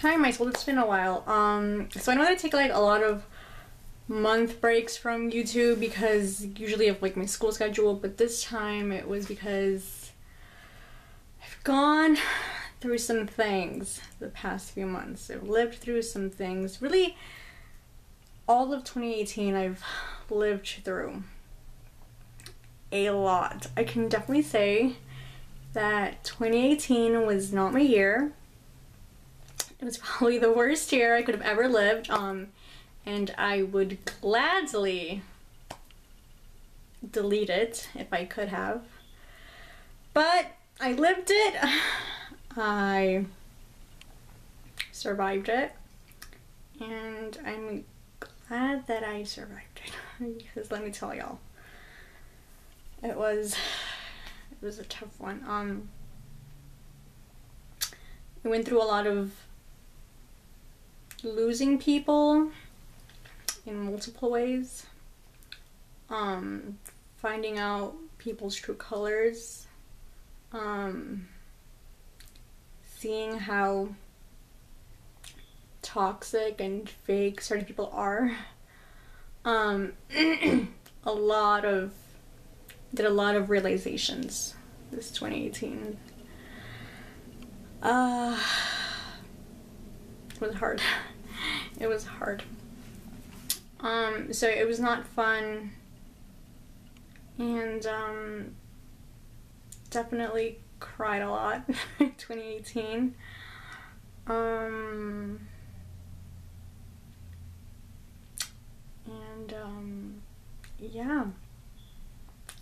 Hi, Michael. It's been a while. So I know that I take like a lot of month breaks from YouTube because usually of like my school schedule, but this time it was because I've gone through some things the past few months. I've lived through some things. Really, all of 2018 I've lived through a lot. I can definitely say that 2018 was not my year. It was probably the worst year I could have ever lived, and I would gladly delete it if I could have. But I lived it. I survived it, and I'm glad that I survived it because let me tell y'all, it was a tough one. I went through a lot of losing people in multiple ways, finding out people's true colors, seeing how toxic and fake certain people are. Did a lot of realizations this 2018. It was hard. It was hard. So it was not fun, and definitely cried a lot in 2018. Yeah,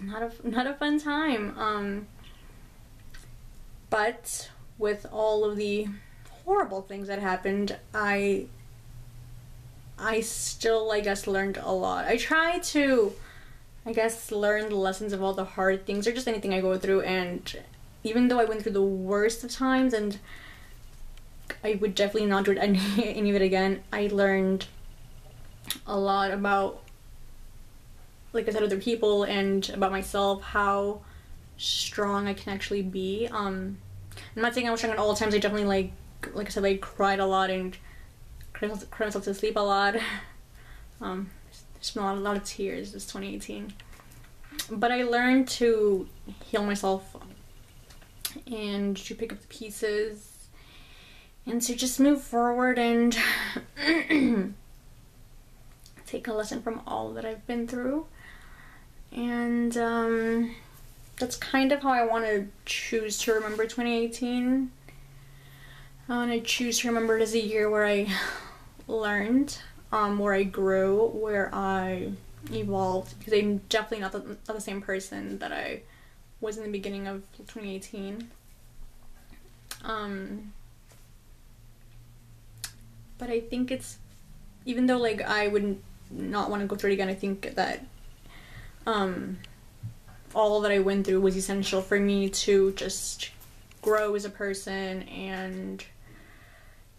not a fun time. But with all of the horrible things that happened, I still, I guess, learned a lot. I try to, I guess, learn the lessons of all the hard things or just anything I go through, and even though I went through the worst of times and I would definitely not do it any of it again, I learned a lot about, like I said, other people and about myself, how strong I can actually be. I'm not saying I was strong at all times. I definitely, like I said, I cried a lot and cried myself to sleep a lot. There's been a lot of tears this 2018. But I learned to heal myself and to pick up the pieces and to just move forward and take a lesson from all that I've been through. And that's kind of how I want to choose to remember 2018. I want to choose to remember it as a year where I learned, where I grew, where I evolved, because I'm definitely not the same person that I was in the beginning of 2018. But I think it's, even though like I would not want to go through it again, I think that all that I went through was essential for me to just grow as a person and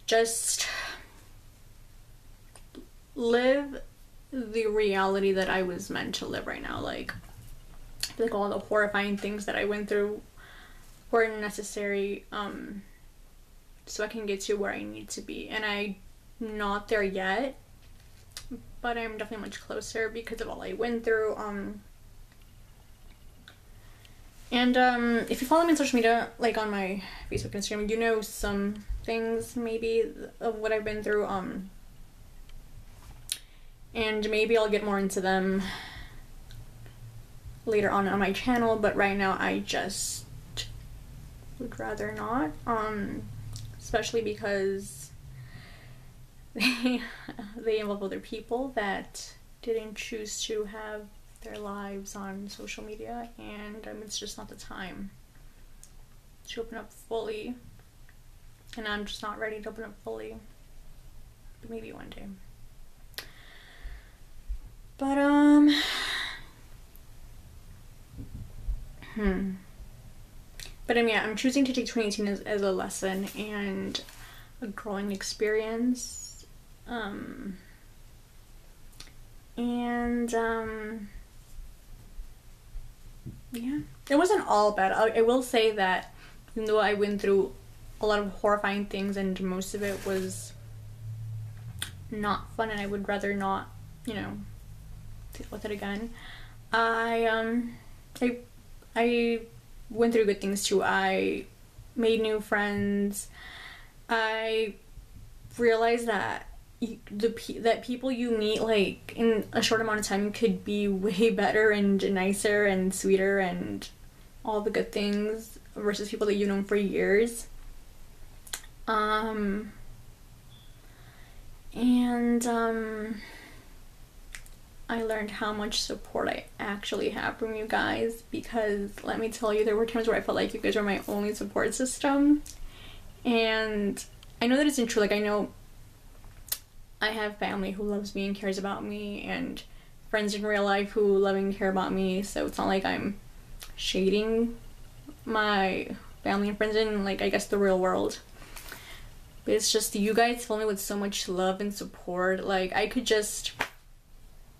just live the reality that I was meant to live right now. Like, I feel like all the horrifying things that I went through were necessary so I can get to where I need to be. And I'm not there yet, but I'm definitely much closer because of all I went through. And if you follow me on social media, like on my Facebook and Instagram, you know some things maybe of what I've been through, and maybe I'll get more into them later on my channel, but right now I just would rather not, especially because they involve other people that didn't choose to have their lives on social media, and it's just not the time to open up fully, and I'm just not ready to open up fully, but maybe one day. But yeah, I'm choosing to take 2018 as a lesson and a growing experience, yeah, it wasn't all bad. I will say that even though I went through a lot of horrifying things, and most of it was not fun, and I would rather not, you know, deal with it again. I went through good things too. I made new friends. I realized that that people you meet like in a short amount of time could be way better and nicer and sweeter and all the good things versus people that you've known for years. I learned how much support I actually have from you guys, because let me tell you, there were times where I felt like you guys were my only support system. And I know that isn't true. Like, I know I have family who loves me and cares about me, and friends in real life who love and care about me, so it's not like I'm shading my family and friends in, like, I guess the real world. But it's just you guys fill me with so much love and support. Like, I could just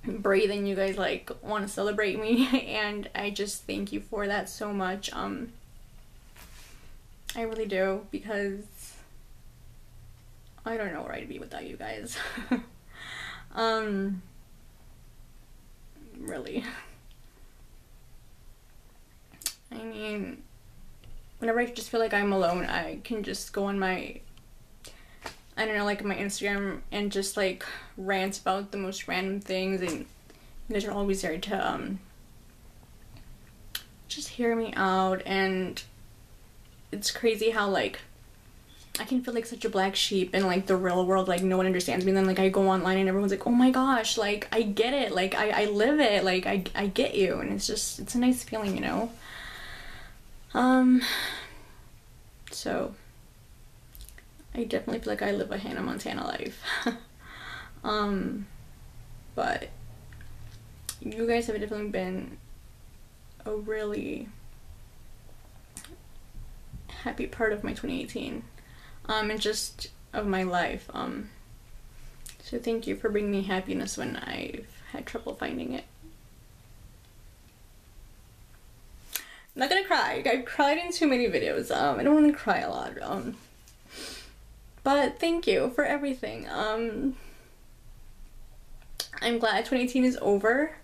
breathe and you guys like want to celebrate me, and I just thank you for that so much. I really do, because I don't know where I'd be without you guys. Really. I mean, whenever I just feel like I'm alone, I can just go on my, I don't know, like my Instagram and just like rant about the most random things, and you guys are always there to just hear me out. And it's crazy how like I can feel like such a black sheep in like the real world, like no one understands me, and then like I go online and everyone's like, oh my gosh, like I get it, like I live it, like I get you, and it's a nice feeling, you know. So I definitely feel like I live a Hannah Montana life. But you guys have definitely been a really happy part of my 2018, and just of my life. So thank you for bringing me happiness when I've had trouble finding it. I'm not gonna cry. I've cried in too many videos. I don't want to cry a lot. But thank you for everything. I'm glad 2018 is over,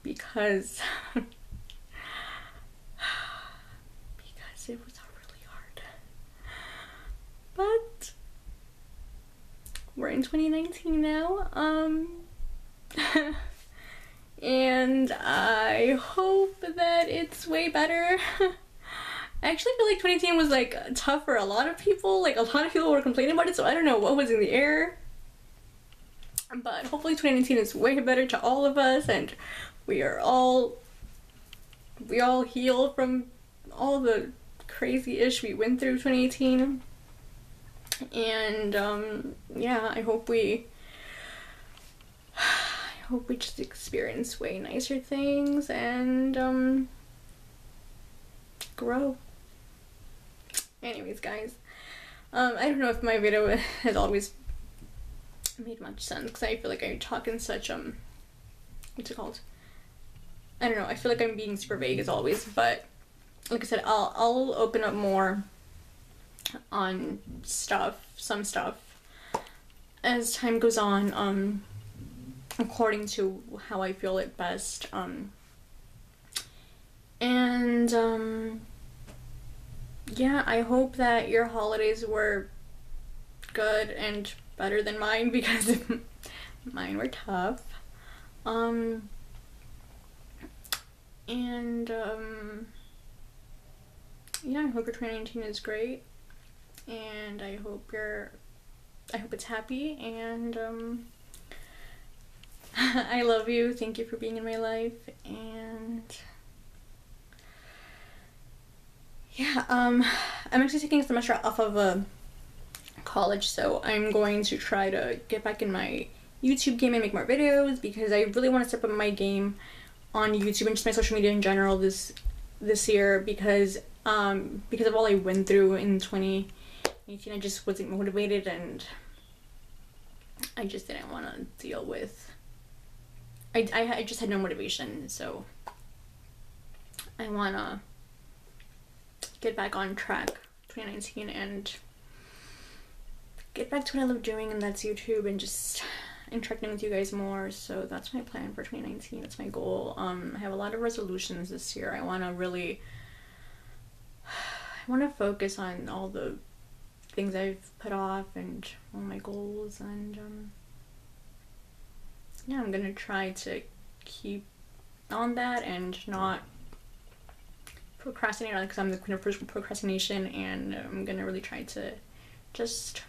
because because it was really hard. But we're in 2019 now. And I hope that it's way better. I actually feel like 2018 was like tough for a lot of people. Like a lot of people were complaining about it, so I don't know what was in the air. But hopefully 2019 is way better to all of us, and we all heal from all the crazy-ish we went through 2018. And yeah, I hope we just experience way nicer things and grow. Anyways, guys, I don't know if my video has always made much sense, because I feel like I talk in such what's it called? I don't know, I feel like I'm being super vague as always, but like I said, I'll open up more on some stuff as time goes on, according to how I feel it best. Yeah, I hope that your holidays were good and better than mine, because mine were tough. Yeah, I hope your 2019 is great, and I hope it's happy, and I love you. Thank you for being in my life, and yeah, I'm actually taking a semester off of college, so I'm going to try to get back in my YouTube game and make more videos, because I really want to step up my game on YouTube and just my social media in general this year, because of all I went through in 2018. I just wasn't motivated, and I just didn't want to deal with, I just had no motivation, so I want to get back on track 2019 and get back to what I love doing, and that's YouTube, and just interacting with you guys more. So that's my plan for 2019. That's my goal. I have a lot of resolutions this year. I want to focus on all the things I've put off and all my goals, and yeah, I'm gonna try to keep on that and not procrastinate, because I'm the queen of procrastination, and I'm gonna really try to just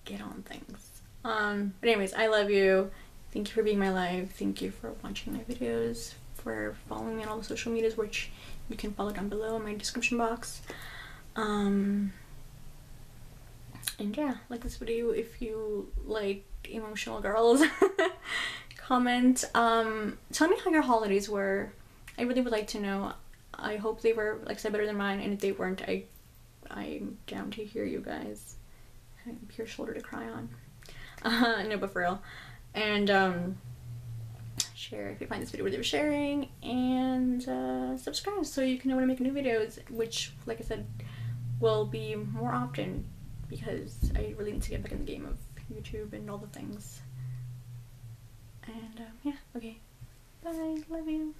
get on things. But anyways, I love you. Thank you for being my life. Thank you for watching my videos, for following me on all the social medias, which you can follow down below in my description box. And yeah, like this video if you like emotional girls. Comment, tell me how your holidays were. I really would like to know. I hope they were, like I said, better than mine, and if they weren't, I'm down to hear you guys. I'm your shoulder to cry on. No, but for real. And share if you find this video worthy of sharing, and subscribe so you can know when I make new videos, which, like I said, will be more often, because I really need to get back in the game of YouTube and all the things. And yeah, okay, bye, love you.